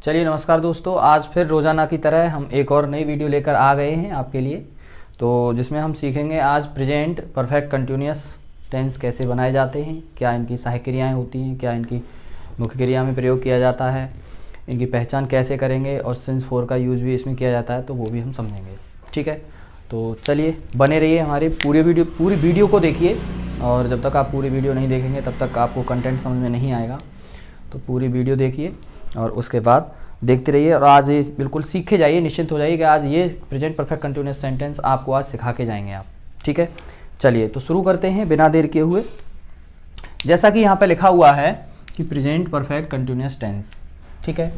चलिए नमस्कार दोस्तों, आज फिर रोज़ाना की तरह हम एक और नई वीडियो लेकर आ गए हैं आपके लिए। तो जिसमें हम सीखेंगे आज प्रेजेंट परफेक्ट कंटिन्यूअस टेंस कैसे बनाए जाते हैं, क्या इनकी सहायक क्रियाएँ होती हैं, क्या इनकी मुख्य क्रिया में प्रयोग किया जाता है, इनकी पहचान कैसे करेंगे और सिंस फोर का यूज़ भी इसमें किया जाता है, तो वो भी हम समझेंगे। ठीक है, तो चलिए बने रहिए हमारे पूरी वीडियो को देखिए। और जब तक आप पूरी वीडियो नहीं देखेंगे तब तक आपको कंटेंट समझ में नहीं आएगा। तो पूरी वीडियो देखिए और उसके बाद देखते रहिए और आज ये बिल्कुल सीखे जाइए, निश्चिंत हो जाइए कि आज ये प्रेजेंट परफेक्ट कंटिन्यूअस सेंटेंस आपको आज सिखा के जाएंगे आप। ठीक है, चलिए तो शुरू करते हैं बिना देर किए हुए। जैसा कि यहाँ पे लिखा हुआ है कि प्रेजेंट परफेक्ट कंटिन्यूअस टेंस। ठीक है,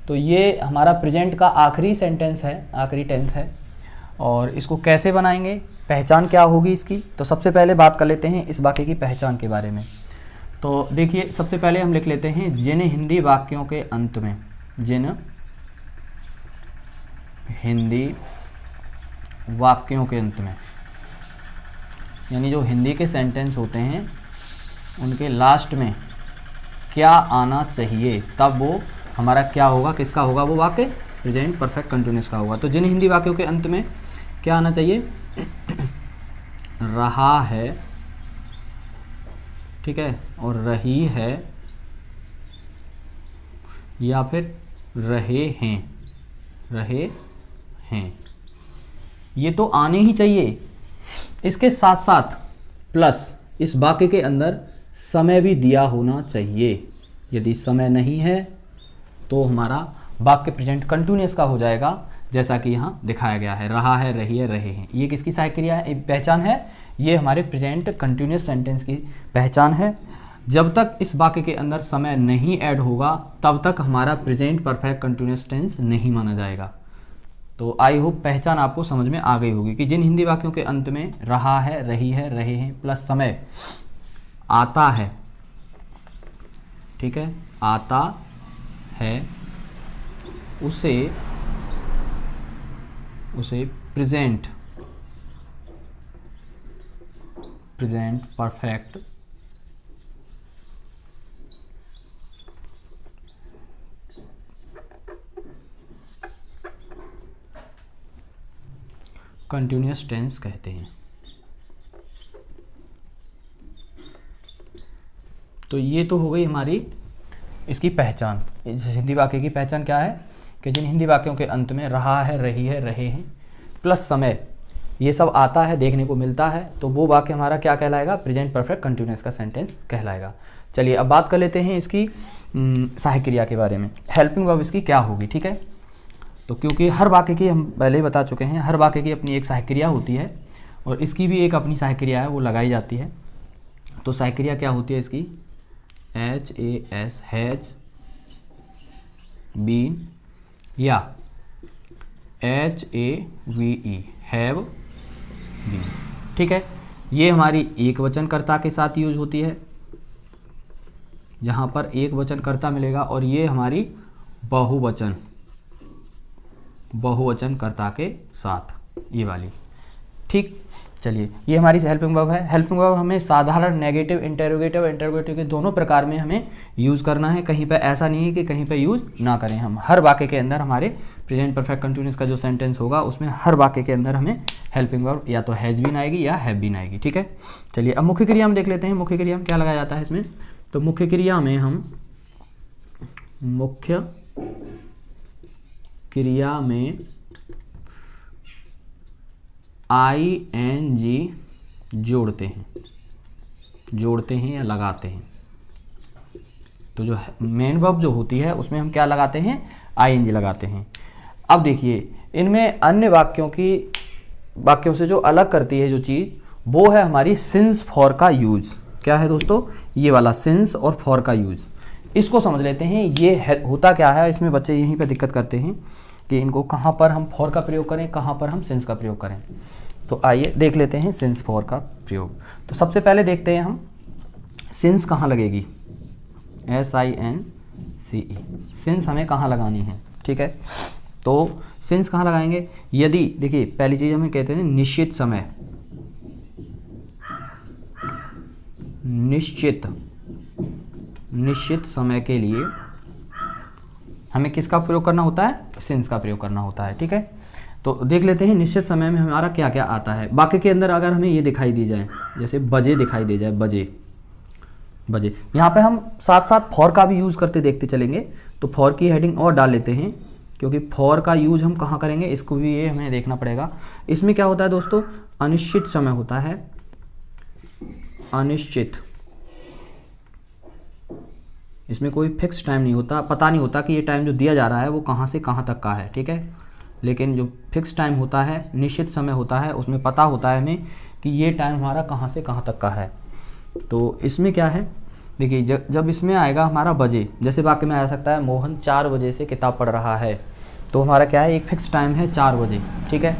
तो ये हमारा प्रेजेंट का आखिरी सेंटेंस है, आखिरी टेंस है। और इसको कैसे बनाएंगे, पहचान क्या होगी इसकी, तो सबसे पहले बात कर लेते हैं इस वाक्य की पहचान के बारे में। तो देखिए, सबसे पहले हम लिख लेते हैं जिन हिंदी वाक्यों के अंत में, जिन हिंदी वाक्यों के अंत में, यानी जो हिंदी के सेंटेंस होते हैं उनके लास्ट में क्या आना चाहिए, तब वो हमारा क्या होगा, किसका होगा वो वाक्य, प्रेजेंट परफेक्ट कंटिन्यूअस का होगा। तो जिन हिंदी वाक्यों के अंत में क्या आना चाहिए, रहा है, ठीक है, और रही है, या फिर रहे हैं, रहे हैं, ये तो आने ही चाहिए। इसके साथ साथ प्लस इस वाक्य के अंदर समय भी दिया होना चाहिए। यदि समय नहीं है तो हमारा वाक्य प्रेजेंट कंटिन्यूअस का हो जाएगा, जैसा कि यहाँ दिखाया गया है, रहा है, रही है, रहे हैं। ये किसकी सहायक क्रिया है, पहचान है, ये हमारे प्रेजेंट कंटिन्यूअस सेंटेंस की पहचान है। जब तक इस वाक्य के अंदर समय नहीं ऐड होगा तब तक हमारा प्रेजेंट परफेक्ट कंटिन्यूअस टेंस नहीं माना जाएगा। तो आई होप पहचान आपको समझ में आ गई होगी कि जिन हिंदी वाक्यों के अंत में रहा है, रही है, रहे हैं प्लस समय आता है, ठीक है, आता है, उसे प्रेजेंट परफेक्ट कंटिन्यूअस टेंस कहते हैं। तो ये तो हो गई हमारी इसकी पहचान। इस हिंदी वाक्य की पहचान क्या है कि जिन हिंदी वाक्यों के अंत में रहा है, रही है, रहे हैं प्लस समय ये सब आता है, देखने को मिलता है, तो वो वाक्य हमारा क्या कहलाएगा, प्रेजेंट परफेक्ट कंटिन्यूअस का सेंटेंस कहलाएगा। चलिए अब बात कर लेते हैं इसकी सहायक क्रिया के बारे में, हेल्पिंग वर्ब इसकी क्या होगी। ठीक है, तो क्योंकि हर वाक्य की हम पहले ही बता चुके हैं, हर वाक्य की अपनी एक सहायक क्रिया होती है और इसकी भी एक अपनी सहायक क्रिया है, वो लगाई जाती है। तो सहायक क्रिया क्या होती है इसकी, HAS, हैज, बीन, या HAVE, हैव बीन। ठीक है, ये हमारी एक वचनकर्ता के साथ यूज होती है, जहाँ पर एक वचनकर्ता मिलेगा, और ये हमारी बहुवचनकर्ता के साथ, ये वाली। ठीक, चलिए ये हमारी हेल्पिंग वर्ब है। हेल्पिंग वर्ब हमें साधारण, नेगेटिव, इंटरोगेटिव के दोनों प्रकार में हमें यूज़ करना है। कहीं पे ऐसा नहीं है कि कहीं पे यूज़ ना करें हम। हर वाक्य के अंदर हमारे प्रेजेंट परफेक्ट कंटिन्यूअस का जो सेंटेंस होगा उसमें हर वाक्य के अंदर हमें हेल्पिंग वर्ब या तो हैज बीन आएगी या हैव बीन आएगी। ठीक है, चलिए अब मुख्य क्रिया में देख लेते हैं, मुख्य क्रिया में क्या लगाया जाता है इसमें। तो मुख्य क्रिया में हम ING जोड़ते हैं या लगाते हैं। तो जो मेन वर्ब जो होती है उसमें हम क्या लगाते हैं, ING लगाते हैं। अब देखिए, इनमें अन्य वाक्यों से जो अलग करती है जो चीज़, वो है हमारी सिंस फॉर का यूज। क्या है दोस्तों, ये वाला सिंस और फॉर का यूज। इसको समझ लेते हैं, ये होता क्या है। इसमें बच्चे यहीं पे दिक्कत करते हैं कि इनको कहाँ पर हम फॉर का प्रयोग करें, कहाँ पर हम सिंस का प्रयोग करें। तो आइए देख लेते हैं सिंस फॉर का प्रयोग। तो सबसे पहले देखते हैं हम सिंस कहाँ लगेगी, SINCE, सिंस हमें कहाँ लगानी है। ठीक है, तो सिंस कहाँ लगाएंगे, यदि देखिए पहली चीज़ हमें कहते हैं निश्चित समय, निश्चित समय के लिए हमें किसका प्रयोग करना होता है, सिंस का प्रयोग करना होता है। ठीक है, तो देख लेते हैं निश्चित समय में हमारा क्या क्या आता है। वाक्य के अंदर अगर हमें ये दिखाई दी जाए, जैसे बजे दिखाई दे जाए, बजे बजे, यहाँ पे हम साथ साथ फॉर का भी यूज़ करते देखते चलेंगे। तो फॉर की हेडिंग और डाल लेते हैं, क्योंकि फॉर का यूज हम कहाँ करेंगे इसको भी ये हमें देखना पड़ेगा। इसमें क्या होता है दोस्तों, अनिश्चित समय होता है, अनिश्चित। इसमें कोई फिक्स टाइम नहीं होता, पता नहीं होता कि ये टाइम जो दिया जा रहा है वो कहाँ से कहाँ तक का है। ठीक है, लेकिन जो फिक्स टाइम होता है, निश्चित समय होता है, उसमें पता होता है हमें कि ये टाइम हमारा कहाँ से कहाँ तक का है। तो इसमें क्या है, देखिए जब इसमें आएगा हमारा बजे, जैसे वाक्य में आ सकता है मोहन 4 बजे से किताब पढ़ रहा है, तो हमारा क्या है, एक फिक्स टाइम है 4 बजे। ठीक है,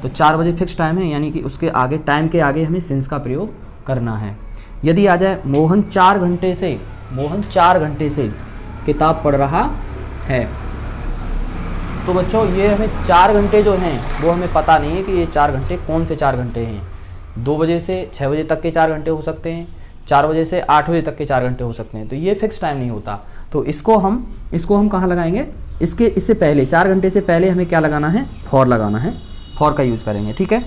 तो 4 बजे फिक्स टाइम है, यानी कि उसके आगे, टाइम के आगे हमें सिंस का प्रयोग करना है। यदि आ जाए मोहन 4 घंटे से, मोहन 4 घंटे से किताब पढ़ रहा है, तो बच्चों ये हमें 4 घंटे जो हैं वो हमें पता नहीं है कि ये 4 घंटे कौन से 4 घंटे हैं। 2 बजे से 6 बजे तक के 4 घंटे हो सकते हैं, 4 बजे से 8 बजे तक के 4 घंटे हो सकते हैं, तो ये फिक्स टाइम नहीं होता। तो इसको हम कहाँ लगाएंगे, इससे पहले 4 घंटे से पहले हमें क्या लगाना है, फॉर लगाना है, फॉर का यूज़ करेंगे। ठीक है,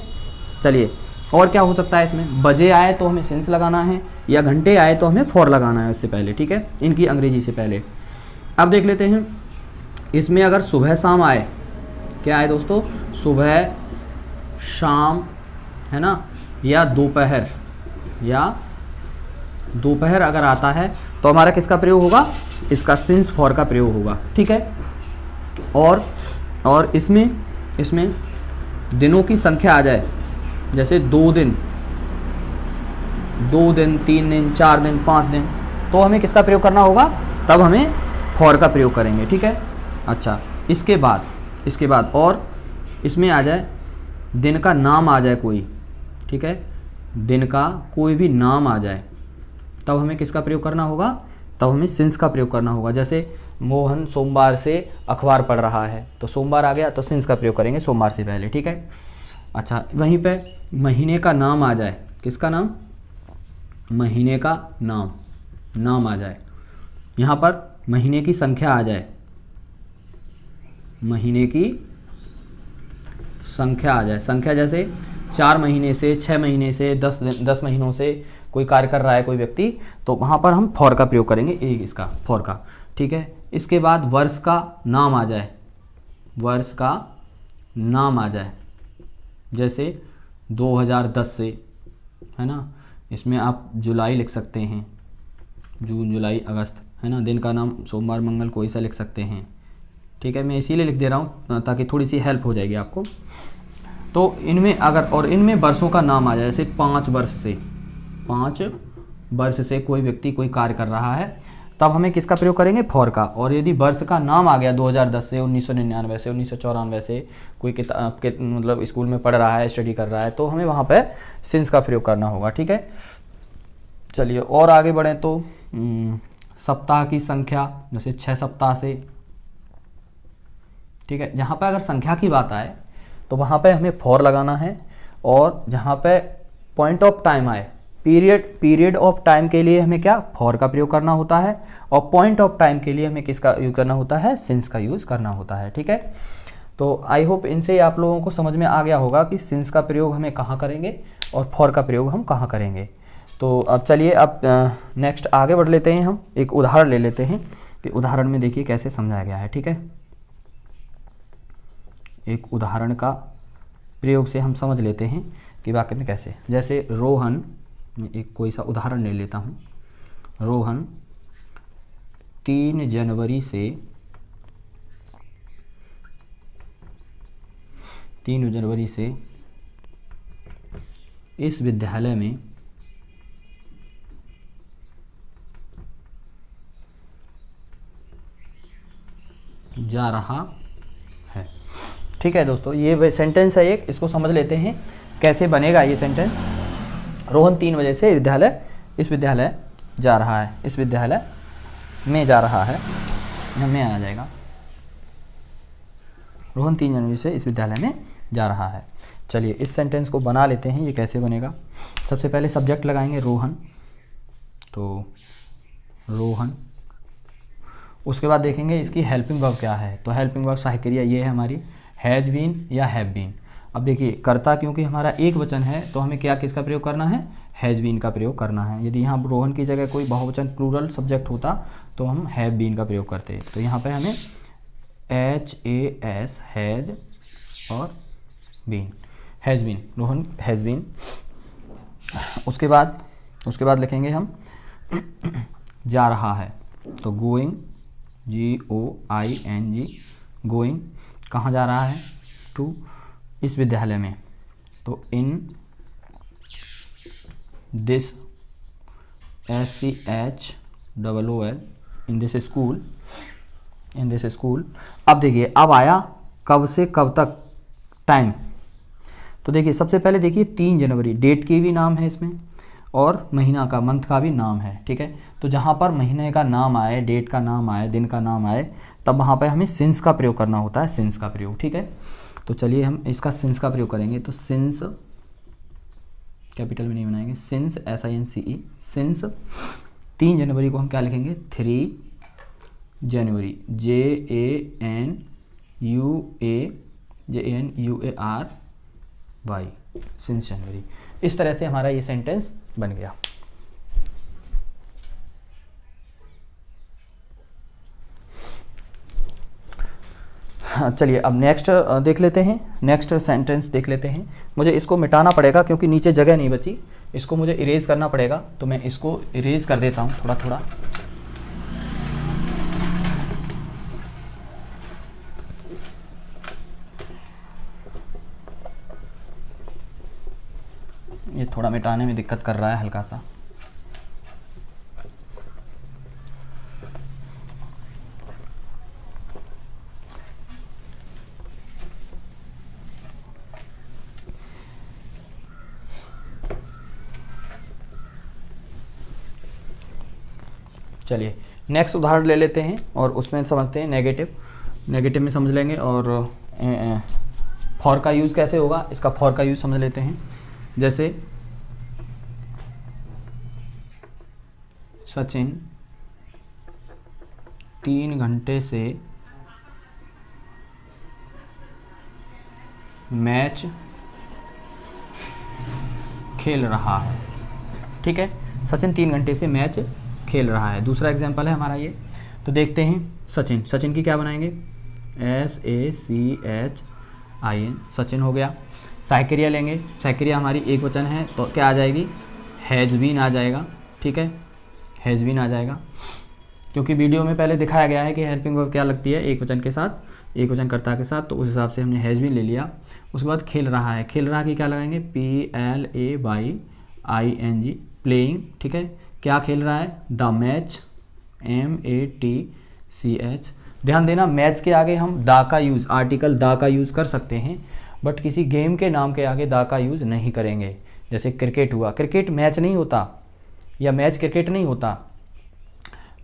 चलिए और क्या हो सकता है इसमें, बजे आए तो हमें सिंस लगाना है, या घंटे आए तो हमें फॉर लगाना है उससे पहले। ठीक है, इनकी अंग्रेजी से पहले। अब देख लेते हैं इसमें अगर सुबह शाम आए, क्या आए दोस्तों, सुबह शाम, है ना, या दोपहर, या दोपहर अगर आता है तो हमारा किसका प्रयोग होगा, इसका सिंस फॉर का प्रयोग होगा। ठीक है, और इसमें दिनों की संख्या आ जाए, जैसे 2 दिन, 3 दिन, 4 दिन, 5 दिन, तो हमें किसका प्रयोग करना होगा, तब हमें फॉर का प्रयोग करेंगे। ठीक है, अच्छा, इसके बाद और इसमें आ जाए दिन का नाम आ जाए कोई। ठीक है, दिन का कोई भी नाम आ जाए, तब हमें किसका प्रयोग करना होगा, तब हमें सिंस का प्रयोग करना होगा। जैसे मोहन सोमवार से अखबार पढ़ रहा है, तो सोमवार आ गया तो सिंस का प्रयोग करेंगे सोमवार से पहले। ठीक है, अच्छा, वहीं पे महीने का नाम आ जाए, किसका नाम, महीने का नाम आ जाए, यहाँ पर महीने की संख्या आ जाए, महीने की संख्या आ जाए, संख्या जैसे 4 महीने से, 6 महीने से, 10 महीनों से कोई कार्य कर रहा है कोई व्यक्ति, तो वहाँ पर हम फॉर का प्रयोग करेंगे, एक इसका फॉर का। ठीक है, इसके बाद वर्ष का नाम आ जाए, वर्ष का नाम आ जाए, जैसे 2010 से, है ना, इसमें आप जुलाई लिख सकते हैं, जून, जुलाई, अगस्त, है ना, दिन का नाम सोमवार, मंगल, कोई सा लिख सकते हैं। ठीक है, मैं इसीलिए लिख दे रहा हूँ ताकि थोड़ी सी हेल्प हो जाएगी आपको। तो इनमें अगर, और इनमें वर्षों का नाम आ जाए, जैसे 5 वर्ष से कोई व्यक्ति कोई कार्य कर रहा है, तब हमें किसका प्रयोग करेंगे, फॉर का। और यदि वर्ष का नाम आ गया 2010 से, 1999 से, 1994 से, कोई किताब के मतलब स्कूल में पढ़ रहा है, स्टडी कर रहा है, तो हमें वहाँ पे सिंस का प्रयोग करना होगा। ठीक है, चलिए और आगे बढ़ें तो सप्ताह की संख्या, जैसे 6 सप्ताह से। ठीक है, जहाँ पे अगर संख्या की बात आए तो वहाँ पे हमें फॉर लगाना है, और जहाँ पे पॉइंट ऑफ टाइम आए, पीरियड ऑफ टाइम के लिए हमें क्या, फॉर का प्रयोग करना होता है, और पॉइंट ऑफ टाइम के लिए हमें किसका यूज़ करना होता है, सिंस का यूज़ करना होता है। ठीक है, तो आई होप इनसे आप लोगों को समझ में आ गया होगा कि सिंस का प्रयोग हमें कहाँ करेंगे और फॉर का प्रयोग हम कहाँ करेंगे। तो अब चलिए, अब नेक्स्ट आगे बढ़ लेते हैं, हम एक उदाहरण ले लेते हैं कि उदाहरण में देखिए कैसे समझाया गया है। ठीक है, एक उदाहरण का प्रयोग से हम समझ लेते हैं कि वाक्य में कैसे, जैसे रोहन, एक कोई सा उदाहरण ले लेता हूँ, रोहन 3 जनवरी से इस विद्यालय में जा रहा है। ठीक है दोस्तों, ये सेंटेंस है एक, इसको समझ लेते हैं कैसे बनेगा ये सेंटेंस। रोहन 3 बजे से इस विद्यालय जा रहा है, इस विद्यालय में जा रहा है, में आ जाएगा, रोहन 3 जनवरी से इस विद्यालय में जा रहा है। चलिए इस सेंटेंस को बना लेते हैं, ये कैसे बनेगा। सबसे पहले सब्जेक्ट लगाएंगे रोहन, तो रोहन, उसके बाद देखेंगे इसकी हेल्पिंग वर्ब क्या है। तो हेल्पिंग वर्ब सहायक क्रिया ये है हमारी, हैज़ बीन या हैव बीन। अब देखिए कर्ता क्योंकि हमारा एक वचन है तो हमें क्या किसका प्रयोग करना है, हैज़ बीन का प्रयोग करना है। यदि यहाँ रोहन की जगह कोई बहुवचन प्लूरल सब्जेक्ट होता तो हम हैव बीन का प्रयोग करते। तो यहाँ पे हमें HAS हैज़ और been, has been, Rohan has been. उसके बाद लिखेंगे हम जा रहा है, तो गोइंग, GOING, गोइंग, कहाँ जा रहा है, टू, इस विद्यालय में, तो in this, SCHOOL, in this school, in this school. अब देखिए अब आया कब से कब तक टाइम। तो देखिए सबसे पहले देखिए 3 जनवरी, डेट की भी नाम है इसमें और महीना का, मंथ का भी नाम है, ठीक है। तो जहाँ पर महीने का नाम आए, डेट का नाम आए, दिन का नाम आए, तब वहाँ पर हमें सिंस का प्रयोग करना होता है, सिंस का प्रयोग, ठीक है। तो चलिए हम इसका सिंस का प्रयोग करेंगे। तो सिंस कैपिटल में नहीं बनाएंगे, सिंस, SINCE, सिंस 3 जनवरी को हम क्या लिखेंगे, 3 जनवरी, JANUARY, सिंस जनवरी। इस तरह से हमारा ये सेंटेंस बन गया। हाँ चलिए अब नेक्स्ट देख लेते हैं, नेक्स्ट सेंटेंस देख लेते हैं। मुझे इसको मिटाना पड़ेगा क्योंकि नीचे जगह नहीं बची, इसको मुझे इरेज करना पड़ेगा। तो मैं इसको इरेज कर देता हूँ थोड़ा थोड़ा। ये थोड़ा मिटाने में दिक्कत कर रहा है हल्का सा। चलिए नेक्स्ट उदाहरण ले लेते हैं और उसमें समझते हैं नेगेटिव में समझ लेंगे। और फॉर का यूज़ कैसे होगा, इसका फॉर का यूज़ समझ लेते हैं। जैसे सचिन 3 घंटे से मैच खेल रहा है, ठीक है। सचिन 3 घंटे से मैच खेल रहा है। दूसरा एग्जांपल है हमारा ये। तो देखते हैं सचिन की क्या बनाएंगे, SACHIN, सचिन हो गया। सहायक क्रिया लेंगे, सहायक क्रिया हमारी एक वचन है तो क्या आ जाएगी, हैज़ बीन आ जाएगा, ठीक है, हैज़ बीन आ जाएगा। क्योंकि वीडियो में पहले दिखाया गया है कि हेल्पिंग वर्ब क्या लगती है, एक वचन के साथ, एक वचन कर्ता के साथ, तो उस हिसाब से हमने हैज़ बीन ले लिया। उसके बाद खेल रहा है, खेल रहा की क्या लगाएंगे, PLAYING, प्लेइंग, ठीक है। क्या खेल रहा है, द मैच, MATCH। ध्यान देना मैच के आगे हम दा का यूज़, आर्टिकल दा का यूज़ कर सकते हैं, बट किसी गेम के नाम के आगे दा का यूज़ नहीं करेंगे। जैसे क्रिकेट हुआ, क्रिकेट मैच नहीं होता या मैच क्रिकेट नहीं होता।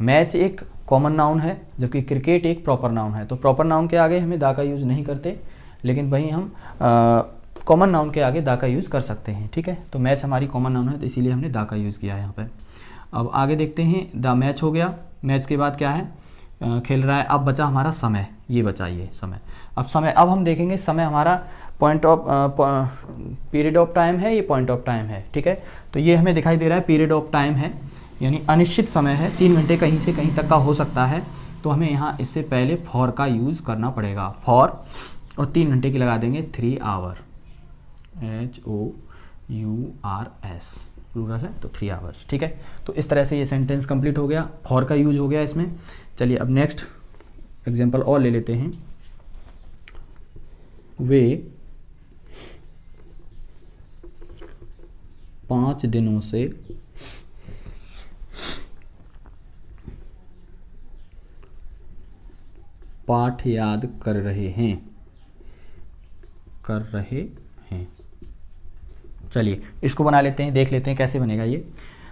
मैच एक कॉमन नाउन है जबकि क्रिकेट एक प्रॉपर नाउन है। तो प्रॉपर नाउन के आगे हमें दा का यूज़ नहीं करते, लेकिन वहीं हम कॉमन नाउन के आगे दा का यूज़ कर सकते हैं, ठीक है। तो मैच हमारी कॉमन नाउन है तो इसीलिए हमने दा का यूज़ किया है यहाँ पर। अब आगे देखते हैं, द मैच हो गया, मैच के बाद क्या है, खेल रहा है। अब बचा हमारा समय, ये बचा ये समय। अब समय, अब हम देखेंगे समय हमारा point of period of time है, ये पॉइंट ऑफ टाइम है, ठीक है। तो ये हमें दिखाई दे रहा है पीरियड ऑफ टाइम है, यानी अनिश्चित समय है, 3 घंटे कहीं से कहीं तक का हो सकता है। तो हमें यहाँ इससे पहले फॉर का यूज़ करना पड़ेगा, फॉर, और 3 घंटे की लगा देंगे 3 आवर, HOURS, प्लूरल है तो 3 आवर्स, ठीक है। तो इस तरह से ये सेंटेंस कंप्लीट हो गया, फॉर का यूज हो गया इसमें। चलिए अब नेक्स्ट एग्जांपल और ले लेते हैं। वे 5 दिनों से पाठ याद कर रहे हैं, चलिए इसको बना लेते हैं, देख लेते हैं कैसे बनेगा ये।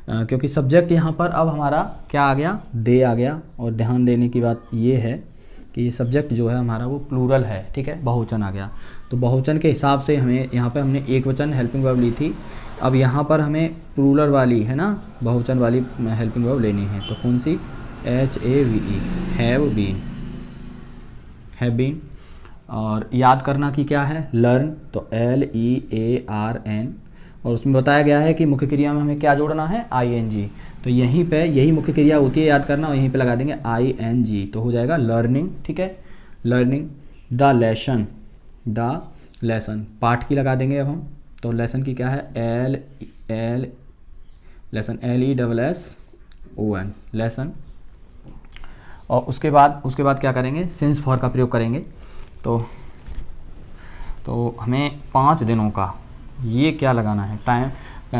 क्योंकि सब्जेक्ट यहाँ पर अब हमारा क्या आ गया, दे आ गया। और ध्यान देने की बात ये है कि ये सब्जेक्ट जो है हमारा वो प्लूरल है, ठीक है, बहुवचन आ गया। तो बहुवचन के हिसाब से हमें यहाँ पे हमने एक वचन हेल्पिंग वर्ब ली थी, अब यहाँ पर हमें प्लूरल वाली है ना, बहुवचन वाली हेल्पिंग वर्ब लेनी है। तो कौन सी, HAVE, have been, have been. और याद करना कि क्या है, लर्न, तो LEARN। और उसमें बताया गया है कि मुख्य क्रिया में हमें क्या जोड़ना है, ING। तो यहीं पे यही मुख्य क्रिया होती है, याद करना, और यहीं पे लगा देंगे ING, तो हो जाएगा लर्निंग। ठीक है, learning. The lesson, the lesson, पाठ की लगा देंगे अब हम। तो लेसन की क्या है, लेसन, LESSON, लेसन। और उसके बाद क्या करेंगे, सिंस फॉर का प्रयोग करेंगे। तो हमें 5 दिनों का ये क्या लगाना है, टाइम,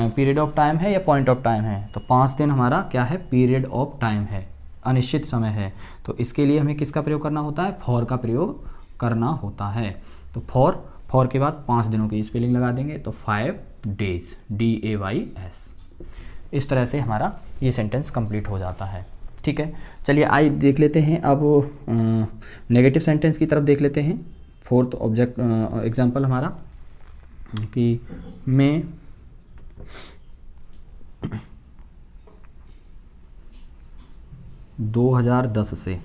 पीरियड ऑफ टाइम है या पॉइंट ऑफ टाइम है, तो 5 दिन हमारा क्या है, पीरियड ऑफ टाइम है, अनिश्चित समय है। तो इसके लिए हमें किसका प्रयोग करना होता है, फॉर का प्रयोग करना होता है। तो फॉर के बाद 5 दिनों की स्पेलिंग लगा देंगे, तो 5 days, DAYS। इस तरह से हमारा ये सेंटेंस कंप्लीट हो जाता है। ठीक है, चलिए आइए देख लेते हैं अब नेगेटिव सेंटेंस की तरफ देख लेते हैं। फोर्थ ऑब्जेक्ट एग्जांपल हमारा कि मैं दो 2010 से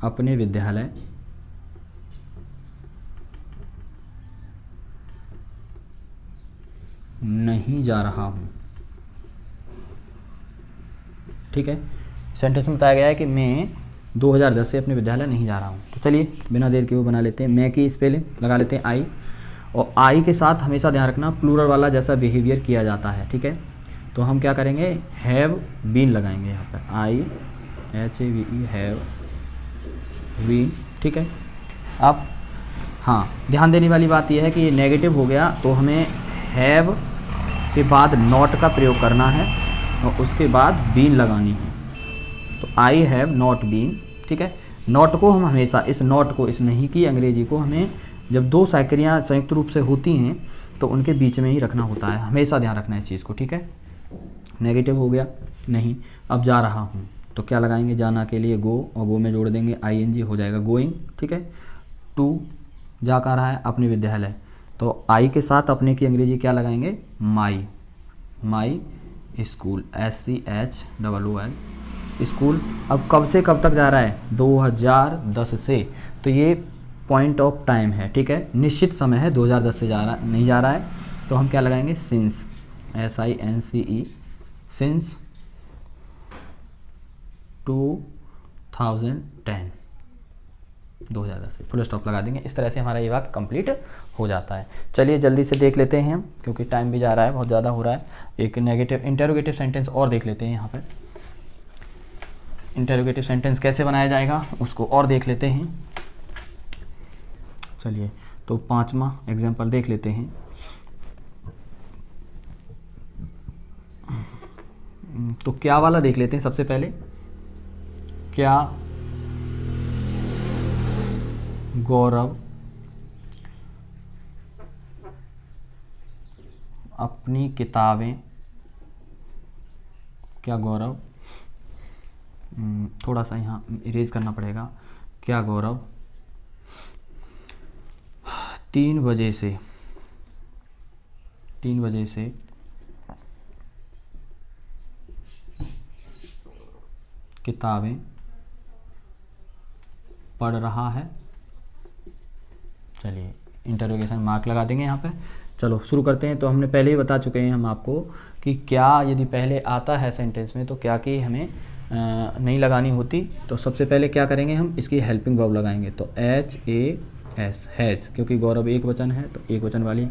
अपने विद्यालय नहीं जा रहा हूँ। ठीक है, सेंटेंस में बताया गया है कि मैं 2010 से अपने विद्यालय नहीं जा रहा हूँ। तो चलिए बिना देर के वो बना लेते हैं। मैं की स्पेलिंग लगा लेते हैं आई, और आई के साथ हमेशा ध्यान रखना प्लूरल वाला जैसा बिहेवियर किया जाता है। ठीक है, तो हम क्या करेंगे, हैव बीन लगाएंगे यहाँ पर, IHAVE, हैव बीन। ठीक है, अब हाँ ध्यान देने वाली बात यह है कि ये नेगेटिव हो गया, तो हमें हैव के बाद नॉट का प्रयोग करना है और उसके बाद बीन लगानी है। तो आई हैव नॉट बीन। ठीक है, नॉट को हम हमेशा, इस नॉट को, इस नहीं की अंग्रेजी को हमें जब 2 साइक्रियाँ संयुक्त रूप से होती हैं तो उनके बीच में ही रखना होता है, हमेशा ध्यान रखना है इस चीज़ को। ठीक है, नेगेटिव हो गया नहीं। अब जा रहा हूँ, तो क्या लगाएंगे, जाना के लिए गो, और गो में जोड़ देंगे ING, हो जाएगा गोइंग। ठीक है, टू, जा कहाँ रहा है, अपने विद्यालय, तो आई के साथ अपने की अंग्रेजी क्या लगाएंगे, माई, माई स्कूल, SCHOOL, स्कूल। अब कब से कब तक जा रहा है, 2010 से, तो ये पॉइंट ऑफ टाइम है। ठीक है, निश्चित समय है, 2010 से नहीं जा रहा है, तो हम क्या लगाएंगे, सिंस, SINCE, सिंस 2010, 2010 से फुल स्टॉप लगा देंगे। इस तरह से हमारा ये वाक्य कंप्लीट हो जाता है। चलिए जल्दी से देख लेते हैं हम, क्योंकि टाइम भी जा रहा है, बहुत ज़्यादा हो रहा है। एक नेगेटिव इंटरोगेटिव सेंटेंस और देख लेते हैं। यहाँ पर इंटरोगेटिव सेंटेंस कैसे बनाया जाएगा उसको और देख लेते हैं। चलिए तो 5वां एग्जाम्पल देख लेते हैं। तो क्या वाला देख लेते हैं सबसे पहले। क्या गौरव अपनी किताबें, क्या गौरव, थोड़ा सा यहाँ इरेज करना पड़ेगा, क्या गौरव 3 बजे से किताबें पढ़ रहा है। चलिए इंटरोगेशन मार्क लगा देंगे यहाँ पे। चलो शुरू करते हैं। तो हमने पहले ही बता चुके हैं हम आपको कि क्या यदि पहले आता है सेंटेंस में तो क्या की हमें नहीं लगानी होती। तो सबसे पहले क्या करेंगे, हम इसकी हेल्पिंग वर्ब लगाएंगे। तो HAS, हैज़, क्योंकि गौरव एक वचन है तो एक वचन वाली।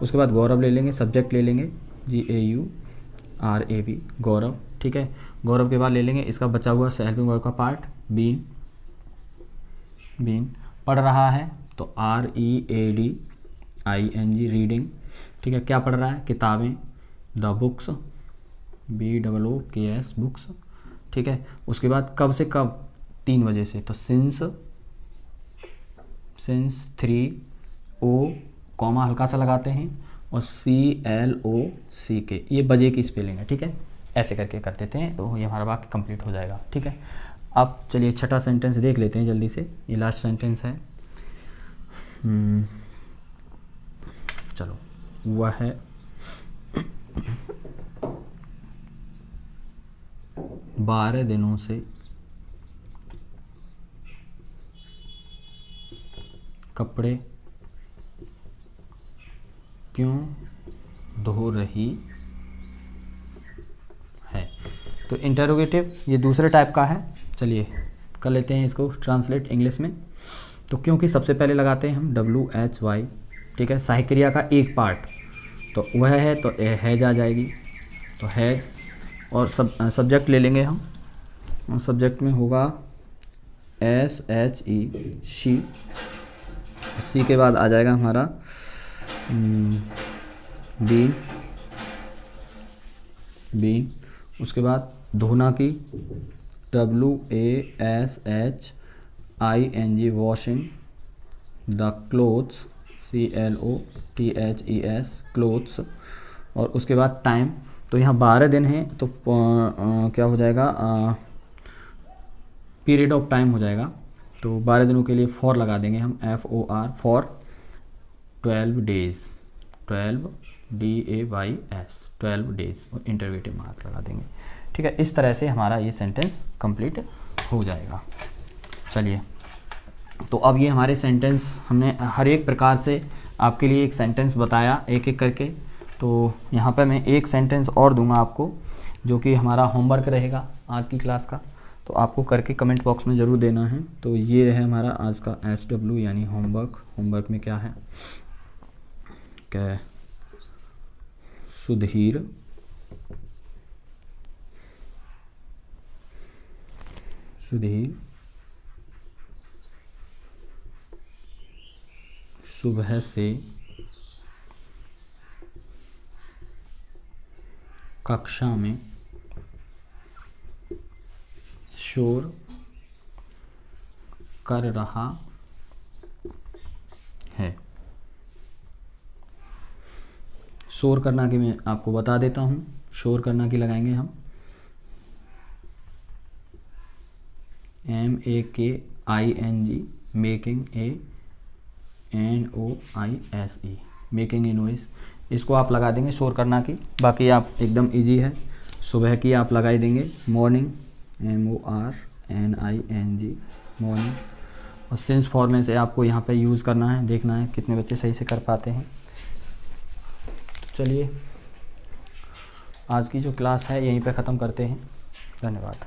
उसके बाद गौरव ले लेंगे, सब्जेक्ट ले लेंगे GAURAV, गौरव। ठीक है, गौरव के बाद ले लेंगे इसका बचा हुआ हेल्पिंग वर्ब का पार्ट बीन, पढ़ रहा है तो READING, रीडिंग। ठीक है, क्या पढ़ रहा है, किताबें, द बुक्स, BOOKS, बुक्स। ठीक है, उसके बाद कब से कब, 3 बजे से, तो सिंस 3 O कॉमा हल्का सा लगाते हैं और CLOCK, ये बजे की स्पेलिंग है। ठीक है, ऐसे करके कर देते हैं तो ये हमारा वाक्य कंप्लीट हो जाएगा। ठीक है, अब चलिए छठा सेंटेंस देख लेते हैं जल्दी से, ये लास्ट सेंटेंस है। चलो वह 12 दिनों से कपड़े क्यों धो रही है। तो इंटरोगेटिव ये दूसरे टाइप का है। चलिए कर लेते हैं इसको ट्रांसलेट इंग्लिश में। तो क्योंकि सबसे पहले लगाते हैं हम WHY, ठीक है, सहायक क्रिया का एक पार्ट, तो वह है तो हैज आ जाएगी, तो हैज, और सब्जेक्ट ले लेंगे हम, और सब्जेक्ट में होगा SHE, शी। सी के बाद आ जाएगा हमारा बीन, उसके बाद धोना की WASHING, washing, the clothes CLOTHES, clothes, और उसके बाद टाइम। तो यहाँ 12 दिन हैं तो क्या हो जाएगा, पीरियड ऑफ टाइम हो जाएगा। तो 12 दिनों के लिए फॉर लगा देंगे हम, FOR, for 12 days, 12 DAYS, 12 days, और इंटरवेटिव मार्क लगा देंगे। ठीक है, इस तरह से हमारा ये सेंटेंस कंप्लीट हो जाएगा। चलिए, तो अब ये हमारे सेंटेंस, हमने हर एक प्रकार से आपके लिए एक सेंटेंस बताया एक एक करके। तो यहाँ पर मैं एक सेंटेंस और दूंगा आपको, जो कि हमारा होमवर्क रहेगा आज की क्लास का, तो आपको करके कमेंट बॉक्स में ज़रूर देना है। तो ये है हमारा आज का HW यानी होमवर्क। होमवर्क में क्या है, क्या सुधीर सुबह से कक्षा में शोर कर रहा है। शोर करना की मैं आपको बता देता हूँ। शोर करना की लगाएंगे हम MAKING, making, NOISE, making a noise. इसको आप लगा देंगे शोर करना की। बाकी आप एकदम इजी है, सुबह की आप लगा ही देंगे मॉर्निंग, MORNING, मॉर्निंग। और सिंस फॉर्म से आपको यहाँ पे यूज़ करना है, देखना है कितने बच्चे सही से कर पाते हैं। चलिए, आज की जो क्लास है यहीं पे ख़त्म करते हैं। धन्यवाद।